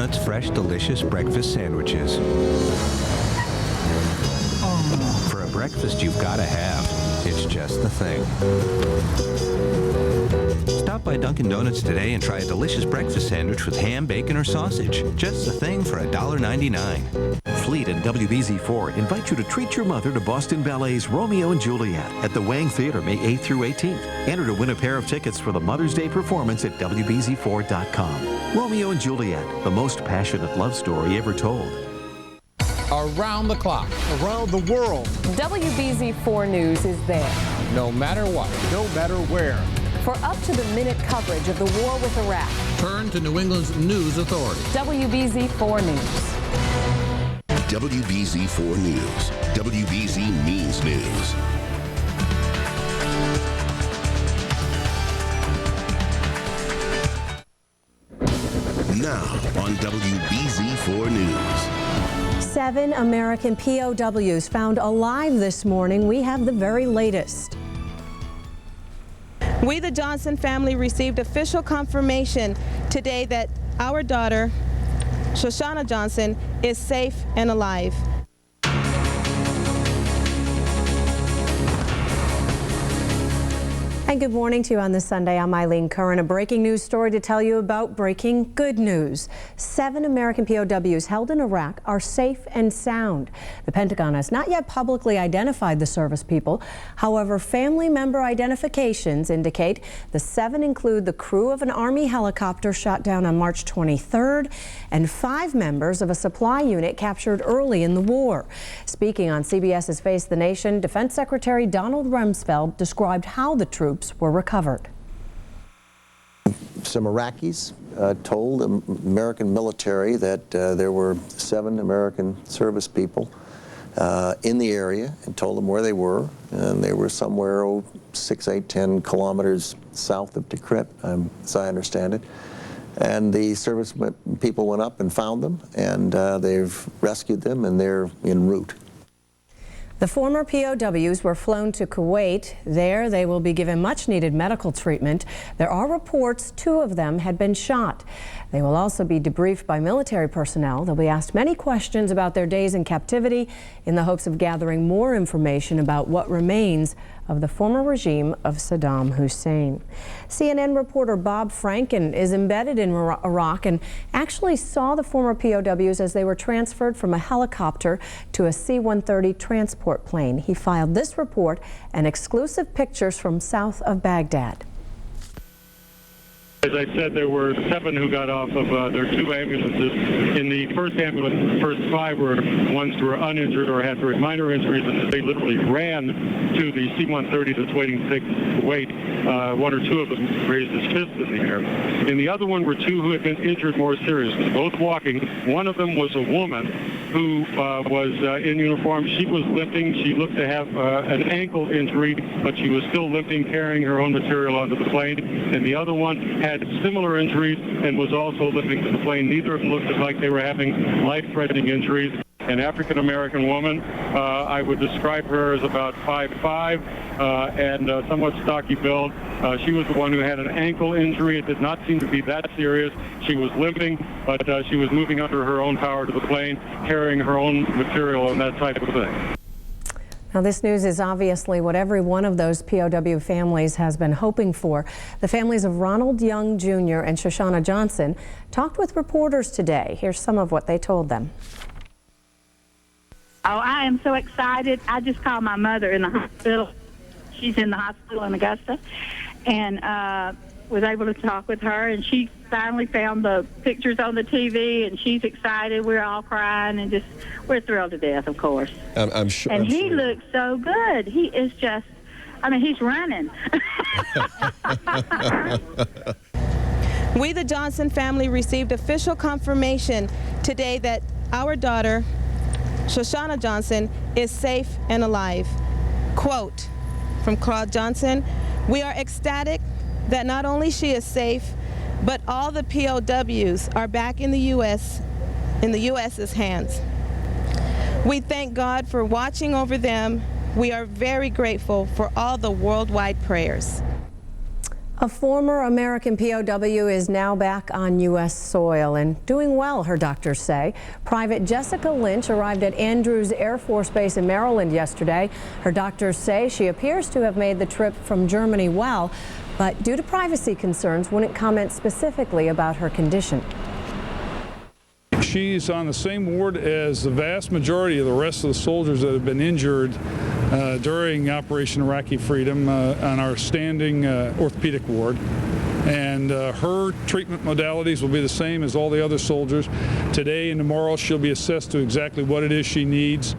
Donuts fresh, delicious breakfast sandwiches. For a breakfast you've got to have. It's just the thing. Stop by Dunkin' Donuts today and try a delicious breakfast sandwich with ham, bacon, or sausage. Just the thing for $1.99. Fleet and WBZ4 invite you to treat your mother to Boston Ballet's Romeo and Juliet at the Wang Theater May 8th through 18th. Enter to win a pair of tickets for the Mother's Day performance at WBZ4.com. Romeo and Juliet, the most passionate love story ever told. Around the clock, around the world. WBZ4 News is there. No matter what, no matter where. For up-to-the-minute coverage of the war with Iraq. Turn to New England's news authority. WBZ4 News. WBZ4 News. WBZ means news. Now on WBZ4 News. 7 American POWs found alive this morning. We have the very latest. We, the Johnson family, received official confirmation today that our daughter, Shoshana Johnson, is safe and alive. And good morning to you on this Sunday. I'm Eileen Curran. A breaking news story to tell you about breaking good news. 7 American POWs held in Iraq are safe and sound. The Pentagon has not yet publicly identified the service people. However, family member identifications indicate the 7 include the crew of an Army helicopter shot down on March 23rd and 5 members of a supply unit captured early in the war. Speaking on CBS's Face the Nation, Defense Secretary Donald Rumsfeld described how the troops were recovered. Some Iraqis told the American military that there were 7 American service people in the area and told them where they were. And they were somewhere 6, 8, 10 kilometers south of Tikrit, as I understand it. And the service people went up and found them, and they've rescued them, and they're en route. The former POWs were flown to Kuwait. There, they will be given much-needed medical treatment. There are reports 2 of them had been shot. They will also be debriefed by military personnel. They'll be asked many questions about their days in captivity in the hopes of gathering more information about what remains of the former regime of Saddam Hussein. CNN reporter Bob Franken is embedded in Iraq and actually saw the former POWs as they were transferred from a helicopter to a C-130 transport plane. He filed this report and exclusive pictures from south of Baghdad. As I said, there were 7 who got off of their 2 ambulances. In the first ambulance, the first 5 were ones who were uninjured or had very minor injuries, and they literally ran to the C-130 that's waiting to wait. 1 or 2 of them raised his fist in the air. In the other one were 2 who had been injured more seriously, both walking. One of them was a woman who was in uniform. She was limping. She looked to have an ankle injury, but she was still limping, carrying her own material onto the plane. And the other one had similar injuries and was also limping to the plane. Neither of them looked like they were having life-threatening injuries. An African-American woman, I would describe her as about 5'5", and somewhat stocky build. She was the one who had an ankle injury. It did not seem to be that serious. She was limping, but she was moving under her own power to the plane, carrying her own material and that type of thing. Now, this news is obviously what every one of those POW families has been hoping for. The families of Ronald Young Jr. and Shoshana Johnson talked with reporters today. Here's some of what they told them. Oh, I am so excited. I just called my mother in the hospital. She's in the hospital in Augusta, and was able to talk with her, and she finally found the pictures on the TV, and she's excited. We're all crying, and we're thrilled to death, of course. I'm sure. And he looks so good. He is just, I mean, he's running. We, the Johnson family, received official confirmation today that our daughter, Shoshana Johnson, is safe and alive. Quote from Claude Johnson, "We are ecstatic that not only she is safe, but all the POWs are back in the U.S.'s hands. We thank God for watching over them. We are very grateful for all the worldwide prayers." A former American POW is now back on U.S. soil and doing well, her doctors say. Private Jessica Lynch arrived at Andrews Air Force Base in Maryland yesterday. Her doctors say she appears to have made the trip from Germany well, but due to privacy concerns, wouldn't comment specifically about her condition. She's on the same ward as the vast majority of the rest of the soldiers that have been injured during Operation Iraqi Freedom on our standing orthopedic ward. And her treatment modalities will be the same as all the other soldiers. Today and tomorrow she'll be assessed to exactly what it is she needs.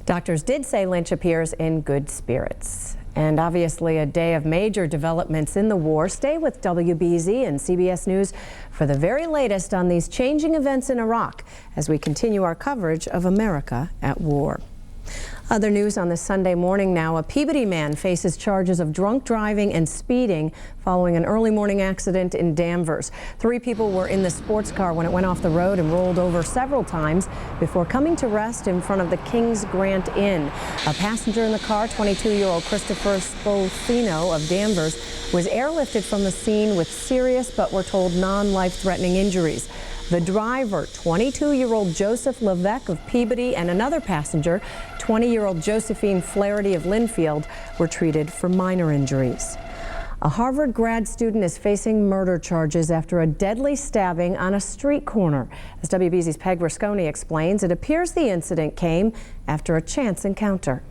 Doctors did say Lynch appears in good spirits. And obviously a day of major developments in the war. Stay with WBZ and CBS News for the very latest on these changing events in Iraq as we continue our coverage of America at war. Other news on this Sunday morning now. A Peabody man faces charges of drunk driving and speeding following an early morning accident in Danvers. 3 people were in the sports car when it went off the road and rolled over several times before coming to rest in front of the King's Grant Inn. A passenger in the car, 22-year-old Christopher Spolfino of Danvers, was airlifted from the scene with serious but we're told non-life-threatening injuries. The driver, 22-year-old Joseph Levesque of Peabody, and another passenger, 20-year-old Josephine Flaherty of Linfield, were treated for minor injuries. A Harvard grad student is facing murder charges after a deadly stabbing on a street corner. As WBZ's Peg Rasconi explains, it appears the incident came after a chance encounter.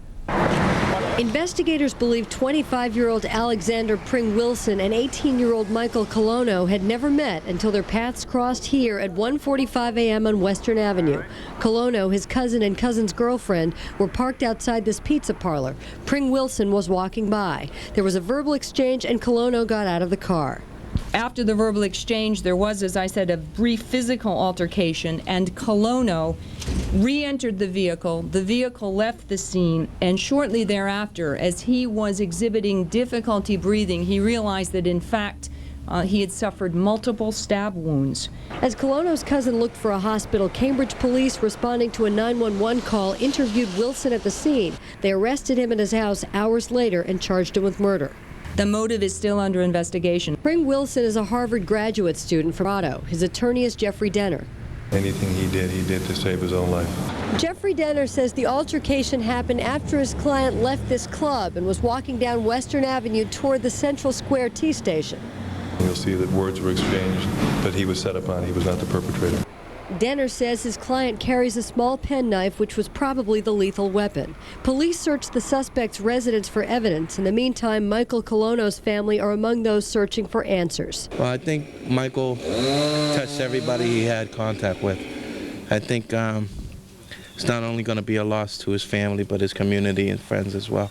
Investigators believe 25-year-old Alexander Pring Wilson and 18-year-old Michael Colono had never met until their paths crossed here at 1:45 a.m. on Western Avenue. Colono, his cousin, and cousin's girlfriend were parked outside this pizza parlor. Pring Wilson was walking by. There was a verbal exchange and Colono got out of the car. After the verbal exchange, there was, as I said, a brief physical altercation, and Colono re-entered the vehicle. The vehicle left the scene, and shortly thereafter, as he was exhibiting difficulty breathing, he realized that, in fact, he had suffered multiple stab wounds. As Colono's cousin looked for a hospital, Cambridge police, responding to a 911 call, interviewed Wilson at the scene. They arrested him at his house hours later and charged him with murder. The motive is still under investigation. Pring Wilson is a Harvard graduate student from Otto. His attorney is Jeffrey Denner. Anything he did to save his own life. Jeffrey Denner says the altercation happened after his client left this club and was walking down Western Avenue toward the Central Square T station. You'll see that words were exchanged, but he was set upon. He was not the perpetrator. Denner says his client carries a small penknife, which was probably the lethal weapon. Police searched the suspect's residence for evidence. In the meantime, Michael Colono's family are among those searching for answers. Well, I think Michael touched everybody he had contact with. I think it's not only going to be a loss to his family, but his community and friends as well.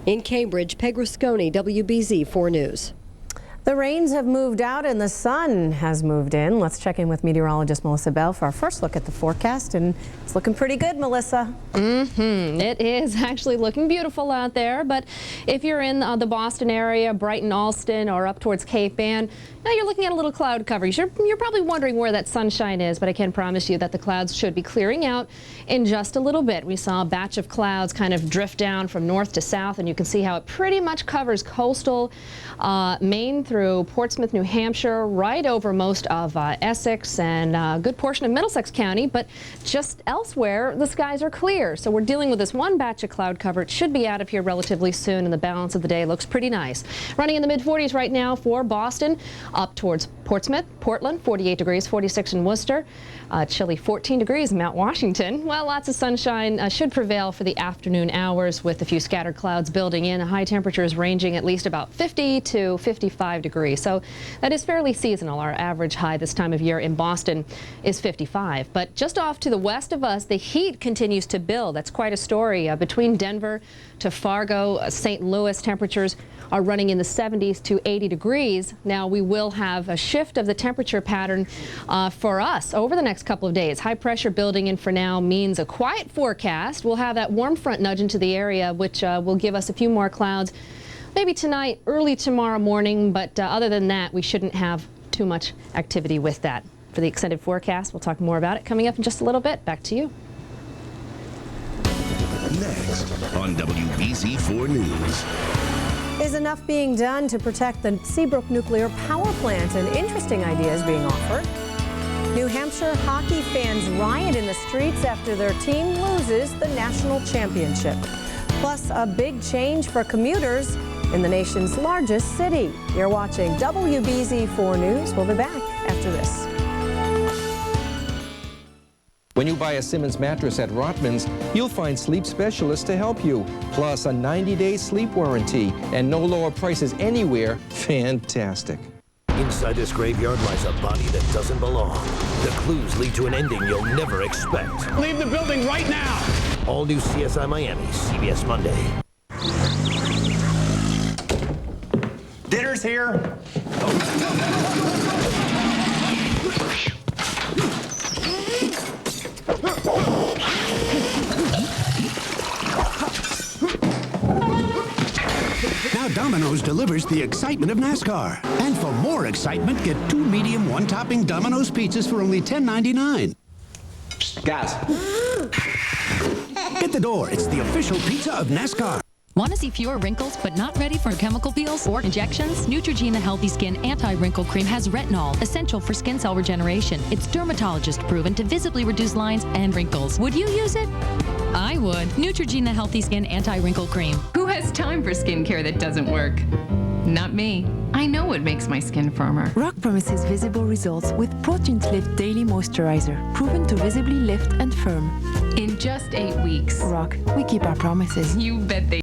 In Cambridge, Peg Rasconi, WBZ4 News. The rains have moved out and the sun has moved in. Let's check in with meteorologist Melissa Bell for our first look at the forecast, and it's looking pretty good, Melissa. It is actually looking beautiful out there, but if you're in the Boston area, Brighton, Allston, or up towards Cape Ann, now you're looking at a little cloud coverage. You're probably wondering where that sunshine is, but I can promise you that the clouds should be clearing out in just a little bit. We saw a batch of clouds kind of drift down from north to south, and you can see how it pretty much covers coastal Maine through Portsmouth, New Hampshire, right over most of Essex and a good portion of Middlesex County, but just elsewhere the skies are clear. So we're dealing with this one batch of cloud cover. It should be out of here relatively soon, and the balance of the day looks pretty nice. Running in the mid-40s right now for Boston, up towards Portsmouth, Portland, 48 degrees, 46 in Worcester, chilly 14 degrees in Mount Washington. Well, lots of sunshine should prevail for the afternoon hours with a few scattered clouds building in. High temperatures ranging at least about 50 to 55 degrees. So that is fairly seasonal. Our average high this time of year in Boston is 55. But just off to the west of us, the heat continues to build. That's quite a story. Between Denver to Fargo, St. Louis, temperatures are running in the 70s to 80 degrees. Now we will have a shift of the temperature pattern for us over the next couple of days. High pressure building in for now means a quiet forecast. We'll have that warm front nudge into the area, which will give us a few more clouds maybe tonight, early tomorrow morning, but other than that, we shouldn't have too much activity with that. For the extended forecast, we'll talk more about it coming up in just a little bit. Back to you. Next on WBZ4 News. Is enough being done to protect the Seabrook nuclear power plant? An interesting idea is being offered. New Hampshire hockey fans riot in the streets after their team loses the national championship. Plus, a big change for commuters in the nation's largest city. You're watching WBZ4 News. We'll be back after this. When you buy a Simmons mattress at Rotman's, you'll find sleep specialists to help you, plus a 90-day sleep warranty and no lower prices anywhere. Fantastic. Inside this graveyard lies a body that doesn't belong. The clues lead to an ending you'll never expect. Leave the building right now! All new CSI Miami, CBS Monday. Dinner's here. Now Domino's delivers the excitement of NASCAR. And for more excitement, get 2 medium, 1-topping Domino's pizzas for only $10.99. Guys. Hit the door. It's the official pizza of NASCAR. Want to see fewer wrinkles but not ready for chemical peels or injections? Neutrogena Healthy Skin Anti-Wrinkle Cream has retinol, essential for skin cell regeneration. It's dermatologist proven to visibly reduce lines and wrinkles. Would you use it? I would. Neutrogena Healthy Skin Anti-Wrinkle Cream. Who has time for skincare that doesn't work? Not me. I know what makes my skin firmer. Rock promises visible results with Protein Lift Daily Moisturizer, proven to visibly lift and firm. In just 8 weeks. Rock, we keep our promises. You bet they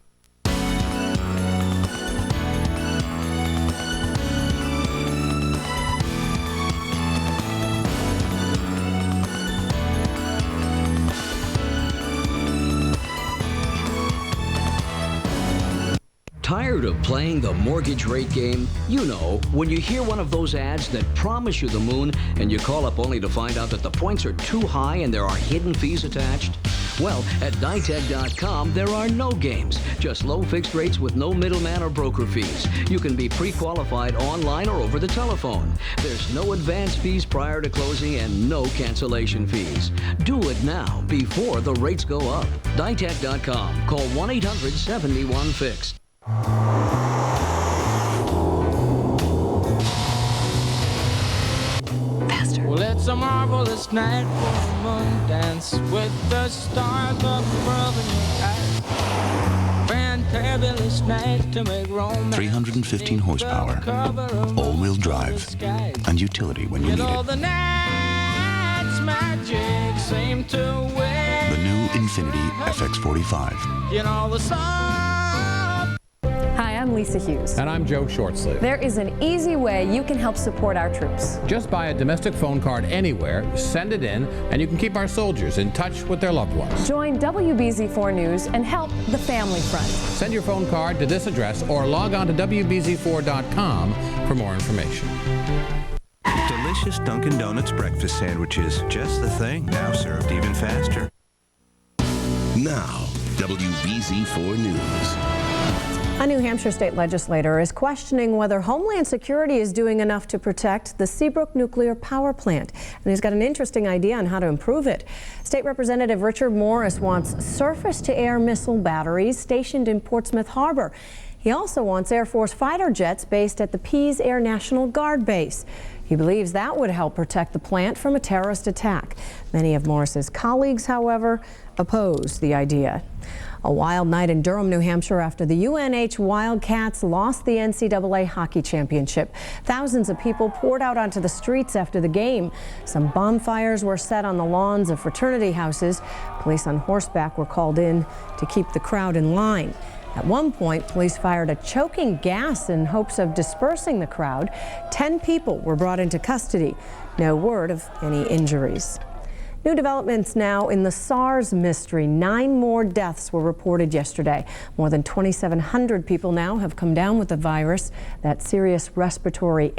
Tired of playing the mortgage rate game? You know, when you hear one of those ads that promise you the moon and you call up only to find out that the points are too high and there are hidden fees attached? Well, at ditech.com, there are no games, just low fixed rates with no middleman or broker fees. You can be pre-qualified online or over the telephone. There's no advance fees prior to closing and no cancellation fees. Do it now before the rates go up. ditech.com. Call 1-800-71-FIXED. Faster. Well, it's a marvelous night for a moon dance with the stars of the world in your eyes. Fantabulous night to make romance. 315 horsepower, all-wheel drive, and utility when you need it. The night's magic seemed to win. The new Infiniti FX45. You know the sun. Hi, I'm Lisa Hughes. And I'm Joe Shortsleeve. There is an easy way you can help support our troops. Just buy a domestic phone card anywhere, send it in, and you can keep our soldiers in touch with their loved ones. Join WBZ4 News and help the family front. Send your phone card to this address or log on to WBZ4.com for more information. Delicious Dunkin' Donuts breakfast sandwiches. Just the thing. Now served even faster. Now, WBZ4 News. A New Hampshire state legislator is questioning whether Homeland Security is doing enough to protect the Seabrook nuclear power plant. And he's got an interesting idea on how to improve it. State Representative Richard Morris wants surface-to-air missile batteries stationed in Portsmouth Harbor. He also wants Air Force fighter jets based at the Pease Air National Guard base. He believes that would help protect the plant from a terrorist attack. Many of Morris's colleagues, however, oppose the idea. A wild night in Durham, New Hampshire after the UNH Wildcats lost the NCAA hockey championship. Thousands of people poured out onto the streets after the game. Some bonfires were set on the lawns of fraternity houses. Police on horseback were called in to keep the crowd in line. At one point, police fired a choking gas in hopes of dispersing the crowd. 10 people were brought into custody. No word of any injuries. New developments now in the SARS mystery. 9 more deaths were reported yesterday. More than 2,700 people now have come down with the virus, that serious respiratory